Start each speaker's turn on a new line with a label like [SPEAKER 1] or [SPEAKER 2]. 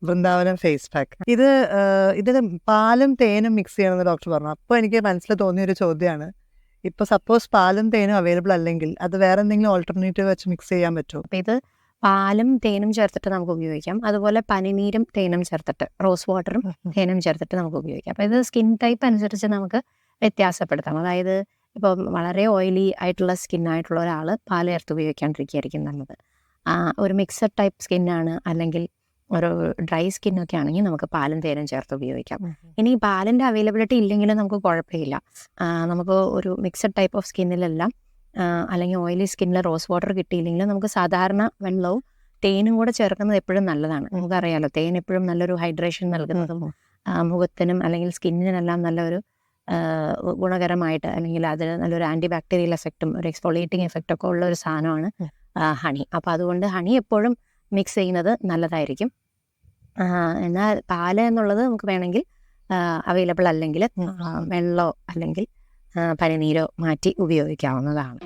[SPEAKER 1] Vrindavanam face pack. ഇതിന് പാലും തേനും മിക്സ് ചെയ്യണമെന്ന് ഡോക്ടർ പറഞ്ഞു. അപ്പോൾ എനിക്ക് മനസ്സിൽ തോന്നിയൊരു ചോദ്യമാണ്, ഇപ്പോൾ സപ്പോസ് പാലും തേനും അവൈലബിൾ അല്ലെങ്കിൽ അത് വേറെ എന്തെങ്കിലും ഓൾട്ടർനേറ്റീവ് വെച്ച് മിക്സ് ചെയ്യാൻ പറ്റുമോ?
[SPEAKER 2] അപ്പം ഇത് പാലും തേനും ചേർത്തിട്ട് നമുക്ക് ഉപയോഗിക്കാം. അതുപോലെ പനിനീരും തേനും ചേർത്തിട്ട്, റോസ് വാട്ടറും തേനും ചേർത്തിട്ട് നമുക്ക് ഉപയോഗിക്കാം. അപ്പോൾ ഇത് സ്കിൻ ടൈപ്പ് അനുസരിച്ച് നമുക്ക് വ്യത്യാസപ്പെടുത്താം. അതായത് ഇപ്പോൾ വളരെ ഓയിലി ആയിട്ടുള്ള സ്കിന്നായിട്ടുള്ള ഒരാൾ പാൽ ചേർത്ത് ഉപയോഗിക്കാണ്ടിരിക്കുകയായിരിക്കും നല്ലത്. ഒരു മിക്സഡ് ടൈപ്പ് സ്കിന്നാണ്, അല്ലെങ്കിൽ ഒരു ഡ്രൈ സ്കിന്നൊക്കെ ആണെങ്കിൽ നമുക്ക് പാലും തേനും ചേർത്ത് ഉപയോഗിക്കാം. ഇനി പാലിൻ്റെ അവൈലബിലിറ്റി ഇല്ലെങ്കിലും നമുക്ക് കുഴപ്പമില്ല. നമുക്ക് ഒരു മിക്സഡ് ടൈപ്പ് ഓഫ് സ്കിന്നിലെല്ലാം അല്ലെങ്കിൽ ഓയിലി സ്കിന്നിൽ റോസ് വാട്ടർ കിട്ടിയില്ലെങ്കിലും നമുക്ക് സാധാരണ വെള്ളവും തേനും കൂടെ ചേർക്കുന്നത് എപ്പോഴും നല്ലതാണ്. നമുക്കറിയാലോ, തേൻ എപ്പോഴും നല്ലൊരു ഹൈഡ്രേഷൻ നൽകുന്നതും മുഖത്തിനും അല്ലെങ്കിൽ സ്കിന്നിനെല്ലാം നല്ലൊരു ഗുണകരമായിട്ട്, അല്ലെങ്കിൽ അതിന് നല്ലൊരു ആൻറ്റി ബാക്ടീരിയൽ എഫക്റ്റും ഒരു എക്സ്ഫോളിയേറ്റിംഗ് എഫക്റ്റൊക്കെ ഉള്ള ഒരു സാധനമാണ് ഹണി. അപ്പോൾ അതുകൊണ്ട് ഹണി എപ്പോഴും മിക്സ് ചെയ്യുന്നത് നല്ലതായിരിക്കും. എന്നാൽ പാല് എന്നുള്ളത് നമുക്ക് വേണമെങ്കിൽ അവൈലബിൾ അല്ലെങ്കിൽ വെള്ളമോ അല്ലെങ്കിൽ പനിനീരോ മാറ്റി ഉപയോഗിക്കാവുന്നതാണ്.